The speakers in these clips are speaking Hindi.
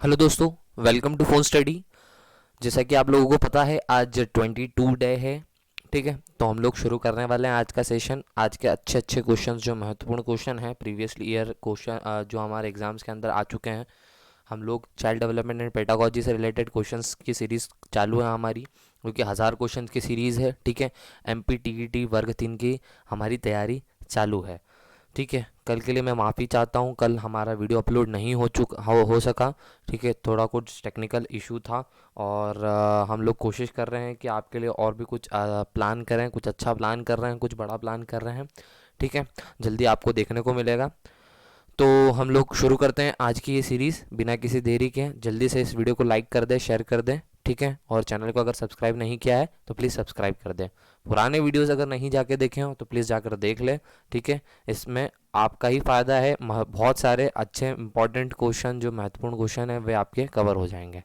हेलो दोस्तों, वेलकम टू फोन स्टडी। जैसा कि आप लोगों को पता है, आज 22 डे है। ठीक है, तो हम लोग शुरू करने वाले हैं आज का सेशन। आज के अच्छे अच्छे क्वेश्चंस, जो महत्वपूर्ण क्वेश्चन हैं प्रीवियस ईयर क्वेश्चन, जो हमारे एग्जाम्स के अंदर आ चुके हैं। हम लोग चाइल्ड डेवलपमेंट एंड पेडागोजी से रिलेटेड क्वेश्चंस की सीरीज़ चालू है हमारी, क्योंकि 1000 क्वेश्चन की सीरीज़ है। ठीक है, MPTET वर्ग 3 की हमारी तैयारी चालू है। ठीक है, कल के लिए मैं माफ़ी चाहता हूँ, कल हमारा वीडियो अपलोड नहीं हो सका। ठीक है, थोड़ा कुछ टेक्निकल इशू था। और हम लोग कोशिश कर रहे हैं कि आपके लिए और भी कुछ प्लान करें, कुछ अच्छा प्लान कर रहे हैं, कुछ बड़ा प्लान कर रहे हैं। ठीक है, जल्दी आपको देखने को मिलेगा। तो हम लोग शुरू करते हैं आज की ये सीरीज़ बिना किसी देरी के। जल्दी से इस वीडियो को लाइक कर दें, शेयर कर दें। ठीक है, और चैनल को अगर सब्सक्राइब नहीं किया है तो प्लीज़ सब्सक्राइब कर दें। पुराने वीडियोस अगर नहीं जाके देखे हो तो प्लीज़ जाकर देख लें। ठीक है, इसमें आपका ही फ़ायदा है। बहुत सारे अच्छे इंपॉर्टेंट क्वेश्चन, जो महत्वपूर्ण क्वेश्चन है, वे आपके कवर हो जाएंगे।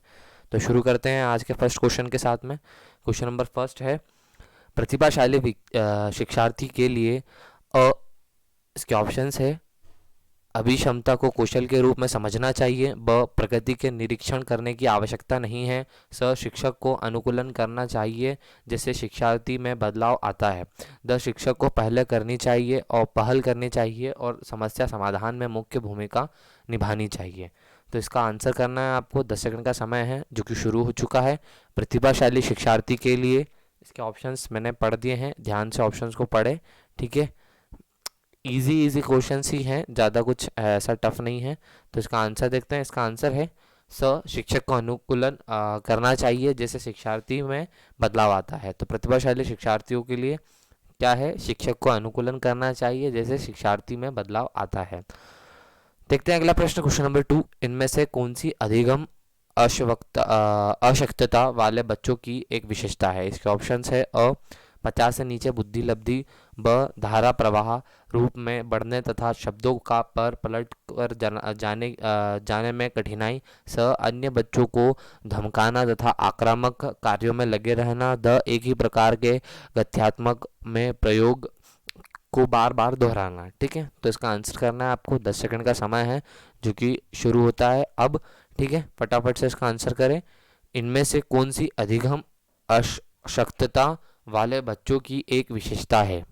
तो शुरू करते हैं आज के फर्स्ट क्वेश्चन के साथ में। क्वेश्चन नंबर फर्स्ट है, प्रतिभाशाली शिक्षार्थी के लिए अ इसके ऑप्शंस है: अभिक्षमता को कौशल के रूप में समझना चाहिए। ब प्रगति के निरीक्षण करने की आवश्यकता नहीं है। स शिक्षक को अनुकूलन करना चाहिए जिससे शिक्षार्थी में बदलाव आता है। द शिक्षक को पहले करनी चाहिए और पहल करनी चाहिए और समस्या समाधान में मुख्य भूमिका निभानी चाहिए। तो इसका आंसर करना है आपको। 10 सेकंड का समय है जो कि शुरू हो चुका है। प्रतिभाशाली शिक्षार्थी के लिए इसके ऑप्शंस मैंने पढ़ दिए हैं, ध्यान से ऑप्शंस को पढ़े। ठीक है, इजी इजी क्वेश्चंस ही हैं, ज़्यादा कुछ ऐसा टफ नहीं है। तो इसका आंसर देखते हैं। इसका आंसर है स शिक्षक को अनुकूलन करना चाहिए जैसे शिक्षार्थी में बदलाव आता है। तो प्रतिभाशाली शिक्षार्थियों के लिए क्या है? शिक्षक को अनुकूलन करना चाहिए जैसे शिक्षार्थी में बदलाव आता है। देखते हैं अगला प्रश्न, क्वेश्चन नंबर 2। इनमें से कौन सी अधिगम अशक्तता वाले बच्चों की एक विशेषता है? इसके ऑप्शंस है: अ 50 से नीचे बुद्धि लब्धि। ब धारा प्रवाह रूप में बढ़ने तथा शब्दों का पर पलट कर जाने में कठिनाई। स अन्य बच्चों को धमकाना तथा आक्रामक कार्यों में लगे रहना। द एक ही प्रकार के गत्यात्मक में प्रयोग को बार बार दोहराना। ठीक है, तो इसका आंसर करना है आपको। 10 सेकंड का समय है जो कि शुरू होता है अब। ठीक है, फटाफट से इसका आंसर करें। इनमें से कौन सी अधिगम अशक्तता वाले बच्चों की एक विशेषता है?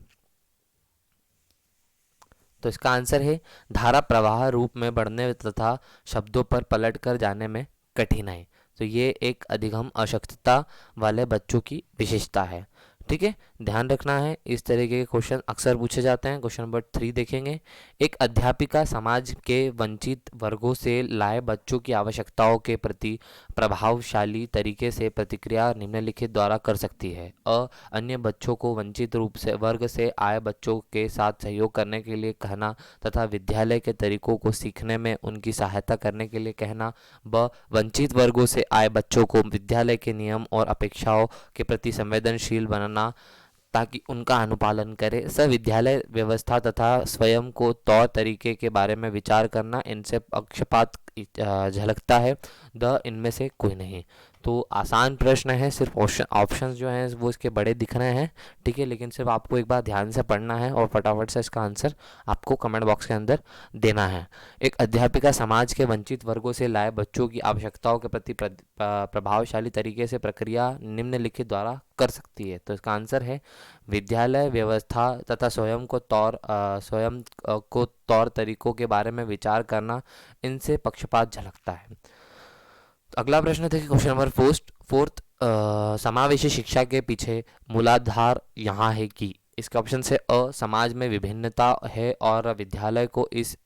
तो इसका आंसर है धारा प्रवाह रूप में बढ़ने तथा शब्दों पर पलट कर जाने में कठिनाई। तो ये एक अधिगम अशक्तता वाले बच्चों की विशेषता है। ठीक है, ध्यान रखना है, इस तरीके के क्वेश्चन अक्सर पूछे जाते हैं। क्वेश्चन नंबर 3 देखेंगे। एक अध्यापिका समाज के वंचित वर्गों से लाए बच्चों की आवश्यकताओं के प्रति प्रभावशाली तरीके से प्रतिक्रिया निम्नलिखित द्वारा कर सकती है। अ अन्य बच्चों को वंचित रूप से वर्ग से आए बच्चों के साथ सहयोग करने के लिए कहना तथा विद्यालय के तरीकों को सीखने में उनकी सहायता करने के लिए कहना। ब वंचित वर्गों से आए बच्चों को विद्यालय के नियम और अपेक्षाओं के प्रति संवेदनशील बनाना ताकि उनका अनुपालन करे। स विद्यालय व्यवस्था तथा स्वयं को तौर तरीके के बारे में विचार करना। इनसे पक्षपात झलकता है। द इनमें से कोई नहीं। तो आसान प्रश्न है, सिर्फ ऑप्शंस जो हैं वो इसके बड़े दिख रहे हैं। ठीक है, लेकिन सिर्फ आपको एक बार ध्यान से पढ़ना है और फटाफट से इसका आंसर आपको कमेंट बॉक्स के अंदर देना है। एक अध्यापिका समाज के वंचित वर्गों से लाए बच्चों की आवश्यकताओं के प्रति प्रभावशाली तरीके से प्रक्रिया निम्नलिखित द्वारा कर सकती है। तो इसका आंसर है विद्यालय व्यवस्था तथा स्वयं को तौर तरीकों के बारे में विचार करना। इनसे पक्षपात झलकता है। अगला प्रश्न देखिए, क्वेश्चन नंबर फोर्थ। समावेशी शिक्षा के पीछे मूलाधार यहाँ है कि? इसके ऑप्शन से: अ समाज में विभिन्नता है और विद्यालय को इस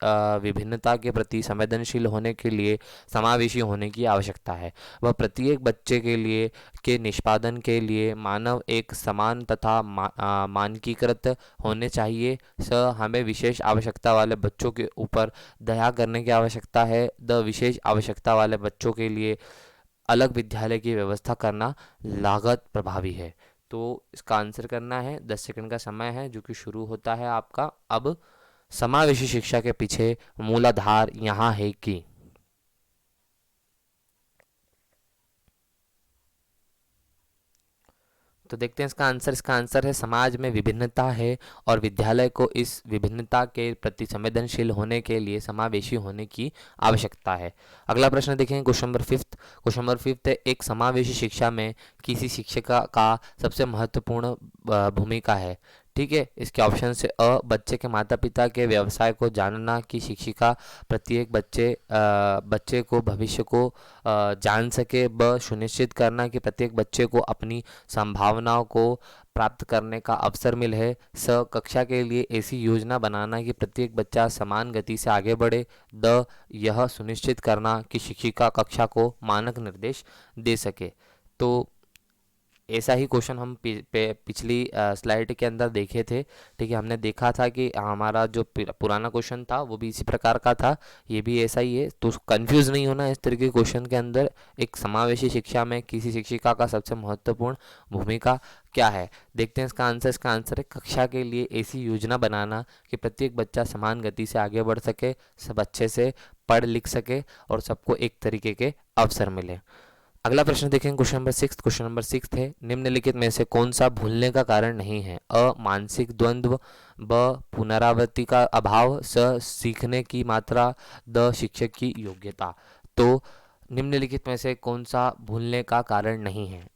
विभिन्नता के प्रति संवेदनशील होने के लिए समावेशी होने की आवश्यकता है। वह प्रत्येक बच्चे के लिए के निष्पादन के लिए मानव एक समान तथा मानकीकृत होने चाहिए। स हमें विशेष आवश्यकता वाले बच्चों के ऊपर दया करने की आवश्यकता है। द विशेष आवश्यकता वाले बच्चों के लिए अलग विद्यालय की व्यवस्था करना लागत प्रभावी है। तो इसका आंसर करना है। 10 सेकंड का समय है जो कि शुरू होता है आपका अब। समावेशी शिक्षा के पीछे मूलाधार यहाँ है कि? तो देखते हैं इसका आंसर है समाज में विभिन्नता है और विद्यालय को इस विभिन्नता के प्रति संवेदनशील होने के लिए समावेशी होने की आवश्यकता है। अगला प्रश्न देखेंगे क्वेश्चन नंबर 5 है एक समावेशी शिक्षा में किसी शिक्षिका का सबसे महत्वपूर्ण भूमिका है। ठीक है, इसके ऑप्शन से बच्चे के माता पिता के व्यवसाय को जानना कि शिक्षिका प्रत्येक बच्चे को भविष्य को जान सके। ब सुनिश्चित करना कि प्रत्येक बच्चे को अपनी संभावनाओं को प्राप्त करने का अवसर मिले। स कक्षा के लिए ऐसी योजना बनाना कि प्रत्येक बच्चा समान गति से आगे बढ़े। द यह सुनिश्चित करना कि शिक्षिका कक्षा को मानक निर्देश दे सके। तो ऐसा ही क्वेश्चन हम पिछली स्लाइड के अंदर देखे थे। ठीक है, हमने देखा था कि हमारा जो पुराना क्वेश्चन था वो भी इसी प्रकार का था, ये भी ऐसा ही है। तो कंफ्यूज नहीं होना इस तरह के क्वेश्चन के अंदर। एक समावेशी शिक्षा में किसी शिक्षिका का सबसे महत्वपूर्ण भूमिका क्या है। देखते हैं इसका आंसर है कक्षा के लिए ऐसी योजना बनाना कि प्रत्येक बच्चा समान गति से आगे बढ़ सके, सब अच्छे से पढ़ लिख सके और सबको एक तरीके के अवसर मिले। अगला प्रश्न देखेंगे क्वेश्चन नंबर 6 है निम्नलिखित में से कौन सा भूलने का कारण नहीं है। मानसिक द्वंद्व, ब पुनरावृत्ति का अभाव, स सीखने की मात्रा, द शिक्षक की योग्यता। तो निम्नलिखित में से कौन सा भूलने का कारण नहीं है।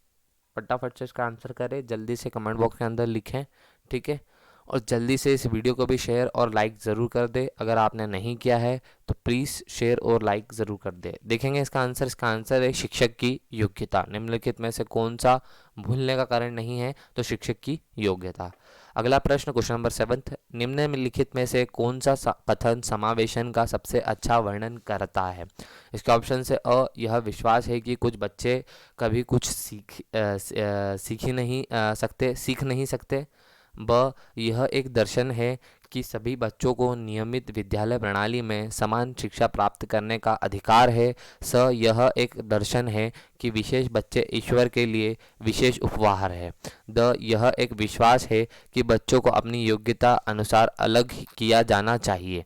फटाफट से इसका आंसर करें, जल्दी से कमेंट बॉक्स के अंदर लिखें। ठीक है, और जल्दी से इस वीडियो को भी शेयर और लाइक ज़रूर कर दे। अगर आपने नहीं किया है तो प्लीज़ शेयर और लाइक ज़रूर कर दे। देखेंगे इसका आंसर है शिक्षक की योग्यता। निम्नलिखित में से कौन सा भूलने का कारण नहीं है, तो शिक्षक की योग्यता। अगला प्रश्न क्वेश्चन नंबर 7 निम्नलिखित में से कौन सा कथन समावेशन का सबसे अच्छा वर्णन करता है। इसके ऑप्शन से यह विश्वास है कि कुछ बच्चे कभी कुछ सीख नहीं सकते। ब यह एक दर्शन है कि सभी बच्चों को नियमित विद्यालय प्रणाली में समान शिक्षा प्राप्त करने का अधिकार है। स यह एक दर्शन है कि विशेष बच्चे ईश्वर के लिए विशेष उपहार है। द यह एक विश्वास है कि बच्चों को अपनी योग्यता अनुसार अलग किया जाना चाहिए।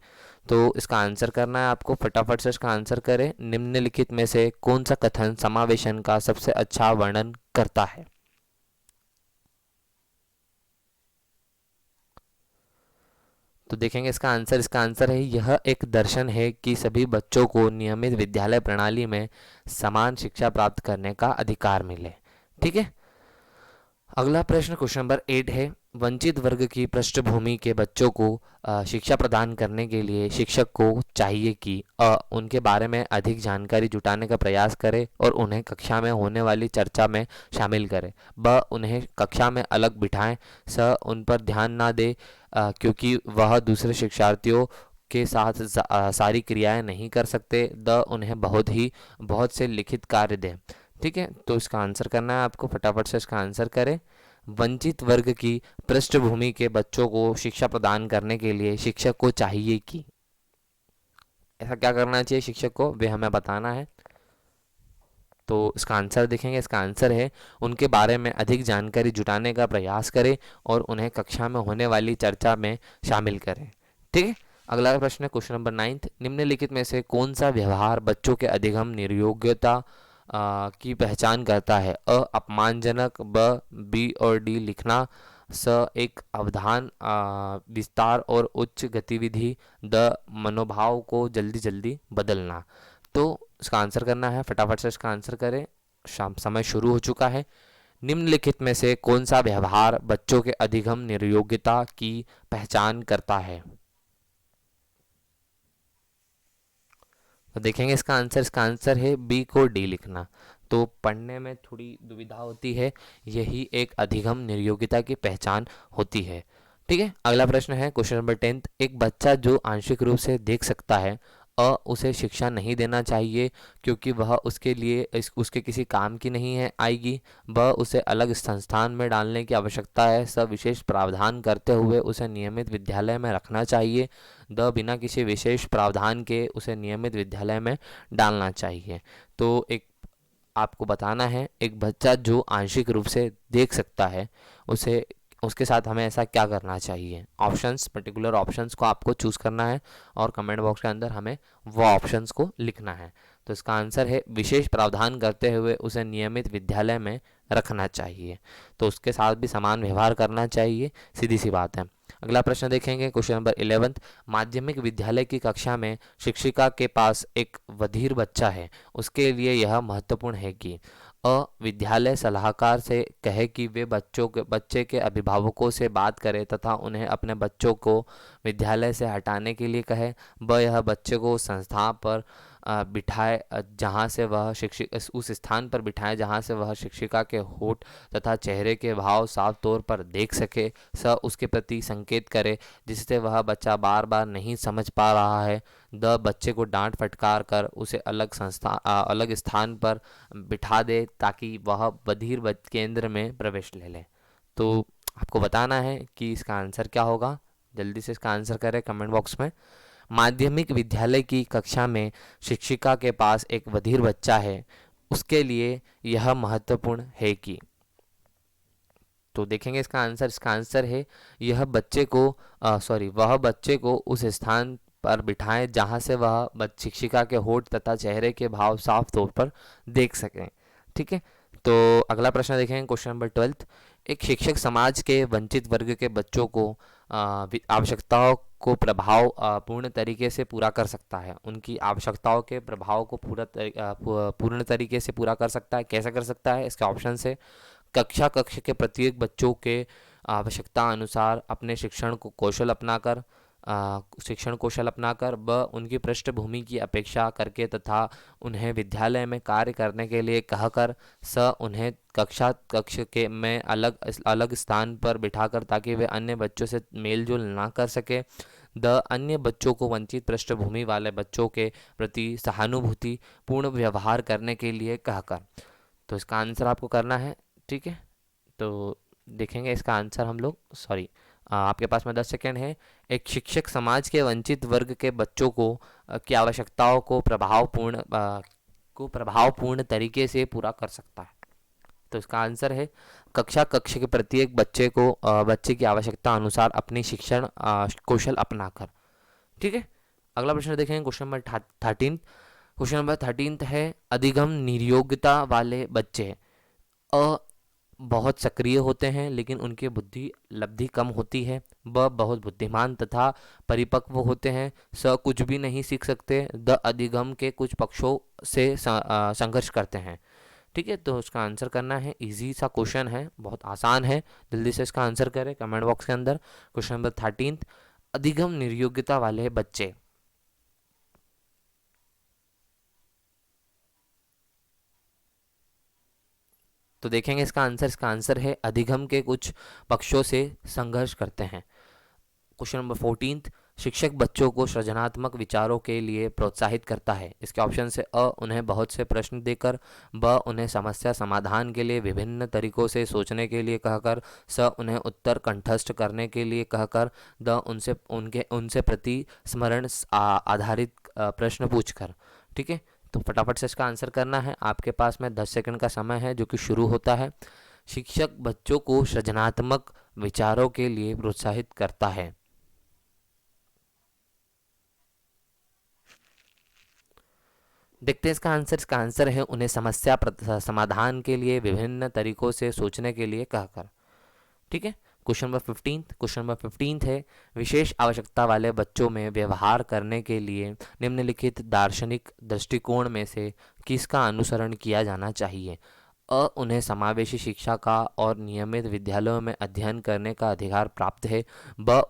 तो इसका आंसर करना है आपको, फटाफट से इसका आंसर करें। निम्नलिखित में से कौन सा कथन समावेशन का सबसे अच्छा वर्णन करता है। तो देखेंगे इसका आंसर है यह एक दर्शन है कि सभी बच्चों को नियमित विद्यालय प्रणाली में समान शिक्षा प्राप्त करने का अधिकार मिले। ठीक है, अगला प्रश्न क्वेश्चन नंबर 8 है वंचित वर्ग की पृष्ठभूमि के बच्चों को शिक्षा प्रदान करने के लिए शिक्षक को चाहिए कि उनके बारे में अधिक जानकारी जुटाने का प्रयास करे और उन्हें कक्षा में होने वाली चर्चा में शामिल करे। ब उन्हें कक्षा में अलग बिठाएं। स उन पर ध्यान ना दे क्योंकि वह दूसरे शिक्षार्थियों के साथ सारी क्रियाएं नहीं कर सकते। द उन्हें बहुत से लिखित कार्य दें। ठीक है, तो इसका आंसर करना है आपको, फटाफट से इसका आंसर करें। वंचित वर्ग की पृष्ठभूमि के बच्चों को शिक्षा प्रदान करने के लिए शिक्षक को चाहिए कि ऐसा क्या करना चाहिए शिक्षक को, वे हमें बताना है। तो इसका आंसर देखेंगे, इसका आंसर है उनके बारे में अधिक जानकारी जुटाने का प्रयास करें और उन्हें कक्षा में होने वाली चर्चा में शामिल करें। ठीक है, अगला प्रश्न है क्वेश्चन नंबर 9 निम्नलिखित में से कौन सा व्यवहार बच्चों के अधिगम निर्योग्यता की पहचान करता है। अपमानजनक, बी और डी लिखना, स एक अवधान विस्तार और उच्च गतिविधि, द मनोभाव को जल्दी जल्दी बदलना। तो इसका आंसर करना है, फटाफट से इसका आंसर करें, समय शुरू हो चुका है। निम्नलिखित में से कौन सा व्यवहार बच्चों के अधिगम निर्योग्यता की पहचान करता है। तो देखेंगे इसका आंसर है बी को डी लिखना। तो पढ़ने में थोड़ी दुविधा होती है, यही एक अधिगम निर्योग्यता की पहचान होती है। ठीक है, अगला प्रश्न है क्वेश्चन नंबर 10 एक बच्चा जो आंशिक रूप से देख सकता है उसे शिक्षा नहीं देना चाहिए क्योंकि वह उसके किसी काम की नहीं है आएगी। उसे अलग संस्थान में डालने की आवश्यकता है। विशेष प्रावधान करते हुए उसे नियमित विद्यालय में रखना चाहिए। बिना किसी विशेष प्रावधान के उसे नियमित विद्यालय में डालना चाहिए। तो एक आपको बताना है एक बच्चा जो आंशिक रूप से देख सकता है उसके साथ हमें ऐसा क्या करना चाहिए। पर्टिकुलर ऑप्शंस को आपको चूज़ करना है और कमेंट बॉक्स के अंदर हमें वो ऑप्शंस को लिखना है। तो इसका आंसर है विशेष प्रावधान करते हुए उसे नियमित विद्यालय में रखना चाहिए। तो उसके साथ भी समान व्यवहार करना चाहिए, सीधी सी बात है। अगला प्रश्न देखेंगे, क्वेश्चन नंबर 11। माध्यमिक विद्यालय की कक्षा में शिक्षिका के पास एक बधिर बच्चा है। उसके लिए यह महत्वपूर्ण है कि विद्यालय सलाहकार से कहे कि वे बच्चे के अभिभावकों से बात करें तथा उन्हें अपने बच्चों को विद्यालय से हटाने के लिए कहे। यह बच्चे को संस्था पर बिठाए जहाँ से वह शिक्षक उस स्थान पर बिठाएं जहाँ से वह शिक्षिका के होठ तथा चेहरे के भाव साफ तौर पर देख सके। उसके प्रति संकेत करे जिससे वह बच्चा बार बार नहीं समझ पा रहा है। बच्चे को डांट फटकार कर उसे अलग स्थान पर बिठा दे ताकि वह बधिर केंद्र में प्रवेश ले ले। तो आपको बताना है कि इसका आंसर क्या होगा। जल्दी से इसका आंसर करें कमेंट बॉक्स में। माध्यमिक विद्यालय की कक्षा में शिक्षिका के पास एक बधिर बच्चा है, उसके लिए यह महत्वपूर्ण है कि। तो देखेंगे इसका आंसर है यह बच्चे को वह बच्चे को उस स्थान पर बिठाएं जहां से वह शिक्षिका के होठ तथा चेहरे के भाव साफ तौर पर देख सकें। ठीक है, तो अगला प्रश्न देखेंगे, क्वेश्चन नंबर 12। एक शिक्षक समाज के वंचित वर्ग के बच्चों को आवश्यकताओं को प्रभाव पूर्ण तरीके से पूरा कर सकता है। उनकी आवश्यकताओं के प्रभाव को पूर्ण तरीके से पूरा कर सकता है। कैसे कर सकता है? इसके ऑप्शन से कक्ष के प्रत्येक बच्चों के आवश्यकता अनुसार अपने शिक्षण कौशल अपनाकर उनकी पृष्ठभूमि की अपेक्षा करके तथा उन्हें विद्यालय में कार्य करने के लिए कहकर उन्हें कक्ष के में अलग स्थान पर बिठाकर ताकि वे अन्य बच्चों से मेलजोल ना कर सके। अन्य बच्चों को वंचित पृष्ठभूमि वाले बच्चों के प्रति सहानुभूति पूर्ण व्यवहार करने के लिए कहकर। तो इसका आंसर आपको करना है। ठीक है, तो देखेंगे इसका आंसर हम लोग आपके पास में 10 सेकेंड है। एक शिक्षक समाज के वंचित वर्ग के बच्चों को की आवश्यकताओं को प्रभावपूर्ण तरीके से पूरा कर सकता है। तो इसका आंसर है कक्ष के प्रत्येक बच्चे की आवश्यकता अनुसार अपनी शिक्षण कौशल अपनाकर। ठीक है, अगला प्रश्न देखेंगे, क्वेश्चन नंबर 13। क्वेश्चन नंबर 13 है अधिगम निर्योग्यता वाले बच्चे बहुत सक्रिय होते हैं लेकिन उनकी बुद्धि लब्धि कम होती है। बहुत बुद्धिमान तथा परिपक्व होते हैं। कुछ भी नहीं सीख सकते। अधिगम के कुछ पक्षों से संघर्ष करते हैं। ठीक है, तो इसका आंसर करना है। इजी सा क्वेश्चन है, बहुत आसान है। जल्दी से इसका आंसर करें कमेंट बॉक्स के अंदर। क्वेश्चन नंबर 13, अधिगम निर्योग्यता वाले बच्चे। तो देखेंगे इसका आंसर है अधिगम के कुछ पक्षों से संघर्ष करते हैं। क्वेश्चन नंबर 14, शिक्षक बच्चों को सृजनात्मक विचारों के लिए प्रोत्साहित करता है। इसके ऑप्शन से उन्हें बहुत से प्रश्न देकर, उन्हें समस्या समाधान के लिए विभिन्न तरीकों से सोचने के लिए कहकर, उन्हें उत्तर कंठस्थ करने के लिए कहकर, उनसे प्रति स्मरण आधारित प्रश्न पूछकर। ठीक है, तो फटाफट से इसका आंसर करना है। आपके पास में 10 सेकंड का समय है जो कि शुरू होता है। शिक्षक बच्चों को सृजनात्मक विचारों के लिए प्रोत्साहित करता है। देखते हैं इसका आंसर है उन्हें समस्या समाधान के लिए विभिन्न तरीकों से सोचने के लिए कहकर। ठीक है, क्वेश्चन नंबर 15 है विशेष आवश्यकता वाले बच्चों में व्यवहार करने के लिए निम्नलिखित दार्शनिक दृष्टिकोण में से किसका अनुसरण किया जाना चाहिए। उन्हें समावेशी शिक्षा का और नियमित विद्यालयों में अध्ययन करने का अधिकार प्राप्त है।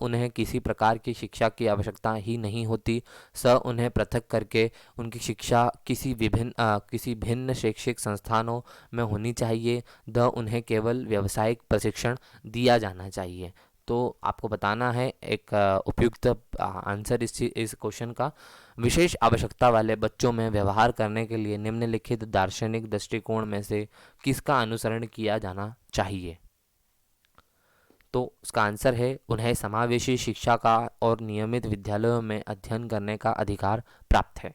उन्हें किसी प्रकार की शिक्षा की आवश्यकता ही नहीं होती। उन्हें पृथक करके उनकी शिक्षा किसी भिन्न शैक्षिक संस्थानों में होनी चाहिए। उन्हें केवल व्यावसायिक प्रशिक्षण दिया जाना चाहिए। तो आपको बताना है एक उपयुक्त आंसर इस क्वेश्चन का। विशेष आवश्यकता वाले बच्चों में व्यवहार करने के लिए निम्नलिखित दार्शनिक दृष्टिकोण में से किसका अनुसरण किया जाना चाहिए। तो उसका आंसर है उन्हें समावेशी शिक्षा का और नियमित विद्यालयों में अध्ययन करने का अधिकार प्राप्त है।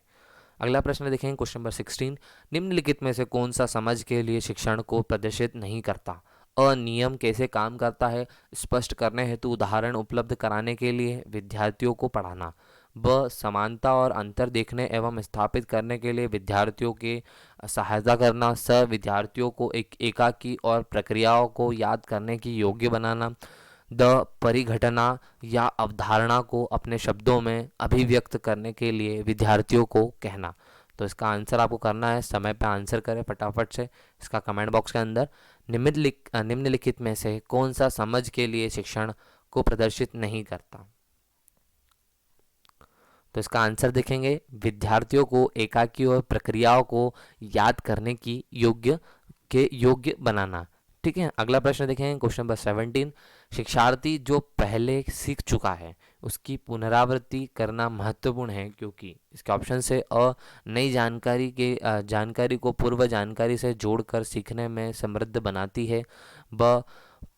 अगला प्रश्न देखेंगे, क्वेश्चन नंबर 16। निम्नलिखित में से कौन सा समझ के लिए शिक्षण को प्रदर्शित नहीं करता। नियम कैसे काम करता है स्पष्ट करने हेतु उदाहरण उपलब्ध कराने के लिए विद्यार्थियों को पढ़ाना। ब समानता और अंतर देखने एवं स्थापित करने के लिए विद्यार्थियों के सहायता करना। स विद्यार्थियों को एक एकाकी और प्रक्रियाओं को याद करने की योग्य बनाना। द परिघटना या अवधारणा को अपने शब्दों में अभिव्यक्त करने के लिए विद्यार्थियों को कहना। तो इसका आंसर आपको करना है, समय पे आंसर करें फटाफट से इसका कमेंट बॉक्स के अंदर। निम्नलिखित में से कौन सा समझ के लिए शिक्षण को प्रदर्शित नहीं करता। तो इसका आंसर देखेंगे, विद्यार्थियों को एकाकी और प्रक्रियाओं को याद करने की योग्य बनाना। ठीक है, अगला प्रश्न देखेंगे, क्वेश्चन नंबर 17। शिक्षार्थी जो पहले सीख चुका है उसकी पुनरावृत्ति करना महत्वपूर्ण है क्योंकि इसके ऑप्शन से नई जानकारी को पूर्व जानकारी से जोड़कर सीखने में समृद्ध बनाती है। ब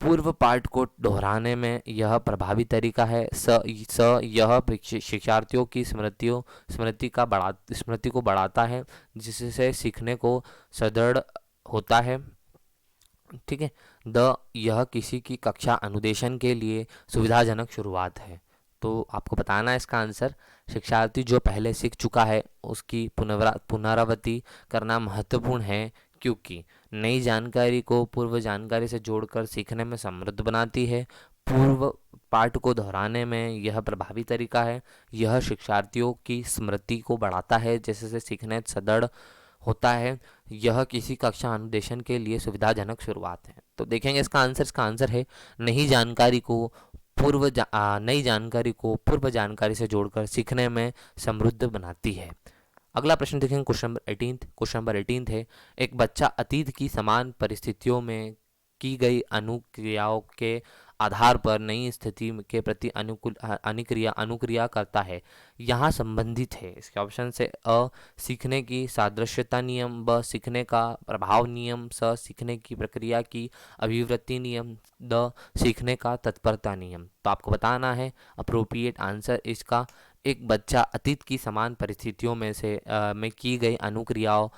पूर्व पाठ को दोहराने में यह प्रभावी तरीका है। यह शिक्षार्थियों की स्मृति को बढ़ाता है जिससे सीखने को सुदृढ़ होता है। ठीक है, यह किसी की कक्षा अनुदेशन के लिए सुविधाजनक शुरुआत है। तो आपको बताना है इसका आंसर, शिक्षार्थी जो पहले सीख चुका है उसकी पुनरावृत्ति करना महत्वपूर्ण है क्योंकि नई जानकारी को पूर्व जानकारी से जोड़कर सीखने में समृद्ध बनाती है। पूर्व पाठ को दोहराने में यह प्रभावी तरीका है। यह शिक्षार्थियों की स्मृति को बढ़ाता है जिससे सीखने सुदृढ़ होता है। यह किसी कक्षा अनुदेशन के लिए सुविधाजनक शुरुआत है। तो देखेंगे इसका आंसर है नई जानकारी को पूर्व जानकारी से जोड़कर सीखने में समृद्ध बनाती है। अगला प्रश्न देखेंगे, क्वेश्चन नंबर 18 है, एक बच्चा अतीत की समान परिस्थितियों में की गई अनुक्रियाओं के आधार पर नई स्थिति के प्रति अनुक्रिया करता है। यहाँ संबंधित है। इसके ऑप्शन से सीखने की सादृश्यता नियम, ब सीखने का प्रभाव नियम, स सीखने की प्रक्रिया की अभिवृत्ति नियम, द सीखने का तत्परता नियम। तो आपको बताना है अप्रोप्रिएट आंसर इसका, एक बच्चा अतीत की समान परिस्थितियों में की गई अनुक्रियाओं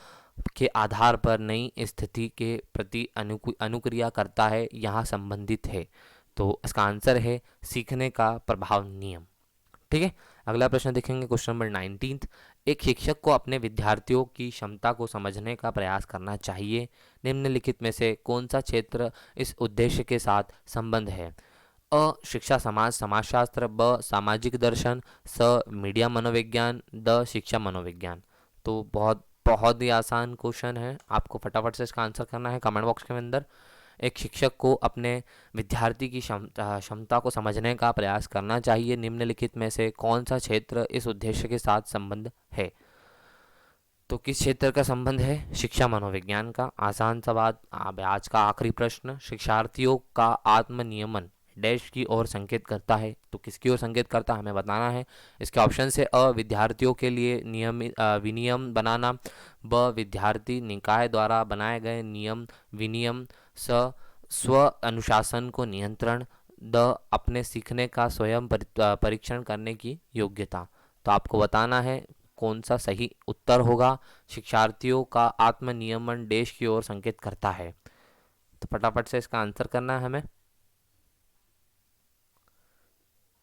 के आधार पर नई स्थिति के प्रति अनुक्रिया करता है, यहाँ संबंधित है। तो इसका आंसर है सीखने का प्रभाव नियम। ठीक है, अगला प्रश्न देखेंगे, क्वेश्चन नंबर 19। एक शिक्षक को अपने विद्यार्थियों की क्षमता को समझने का प्रयास करना चाहिए। निम्नलिखित में से कौन सा क्षेत्र इस उद्देश्य के साथ संबंध है। अ शिक्षा समाजशास्त्र, ब सामाजिक दर्शन, स मीडिया मनोविज्ञान, द शिक्षा मनोविज्ञान। तो बहुत ही आसान क्वेश्चन है, आपको फटाफट से इसका आंसर करना है कमेंट बॉक्स के अंदर। एक शिक्षक को अपने विद्यार्थी की क्षमता को समझने का प्रयास करना चाहिए। निम्नलिखित में से कौन सा क्षेत्र इस उद्देश्य के साथ संबंध है। तो किस क्षेत्र का संबंध है, शिक्षा मनोविज्ञान का। आसान सा बात। आज का आखिरी प्रश्न, शिक्षार्थियों का आत्मनियमन डैश की ओर संकेत करता है। तो किसकी ओर संकेत करता है हमें बताना है। इसके ऑप्शन से विद्यार्थियों के लिए विनियम बनाना, ब विद्यार्थी निकाय द्वारा बनाए गए नियम विनियम, स स्व अनुशासन को नियंत्रण, द अपने सीखने का स्वयं परीक्षण करने की योग्यता। तो आपको बताना है कौन सा सही उत्तर होगा। शिक्षार्थियों का आत्मनियमन देश की ओर संकेत करता है। तो फटाफट से इसका आंसर करना है हमें।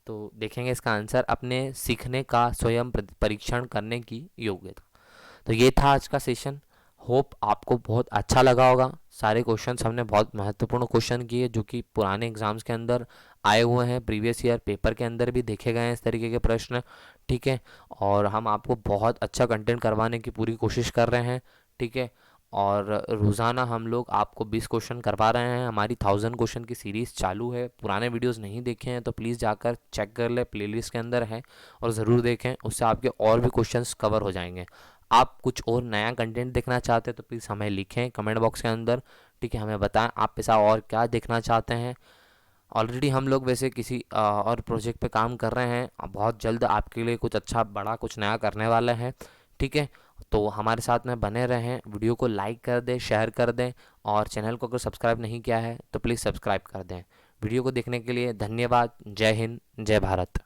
तो देखेंगे इसका आंसर, अपने सीखने का स्वयं परीक्षण करने की योग्यता। तो ये था आज का सेशन। होप आपको बहुत अच्छा लगा होगा। सारे क्वेश्चंस हमने बहुत महत्वपूर्ण क्वेश्चन किए जो कि पुराने एग्जाम्स के अंदर आए हुए हैं, प्रीवियस ईयर पेपर के अंदर भी देखे गए हैं इस तरीके के प्रश्न। ठीक है, और हम आपको बहुत अच्छा कंटेंट करवाने की पूरी कोशिश कर रहे हैं। ठीक है, और रोज़ाना हम लोग आपको 20 क्वेश्चन करवा रहे हैं। हमारी 1000 क्वेश्चन की सीरीज़ चालू है। पुराने वीडियोस नहीं देखे हैं तो प्लीज़ जाकर चेक कर ले, प्लेलिस्ट के अंदर है और ज़रूर देखें, उससे आपके और भी क्वेश्चंस कवर हो जाएंगे। आप कुछ और नया कंटेंट देखना चाहते हैं तो प्लीज़ हमें लिखें कमेंट बॉक्स के अंदर। ठीक है, हमें बताएं आप ऐसा और क्या देखना चाहते हैं। ऑलरेडी हम लोग वैसे किसी और प्रोजेक्ट पे काम कर रहे हैं, बहुत जल्द आपके लिए कुछ अच्छा बड़ा कुछ नया करने वाले हैं। ठीक है, तो हमारे साथ में बने रहें। वीडियो को लाइक कर दें, शेयर कर दें और चैनल को अगर सब्सक्राइब नहीं किया है तो प्लीज़ सब्सक्राइब कर दें। वीडियो को देखने के लिए धन्यवाद। जय हिंद, जय भारत।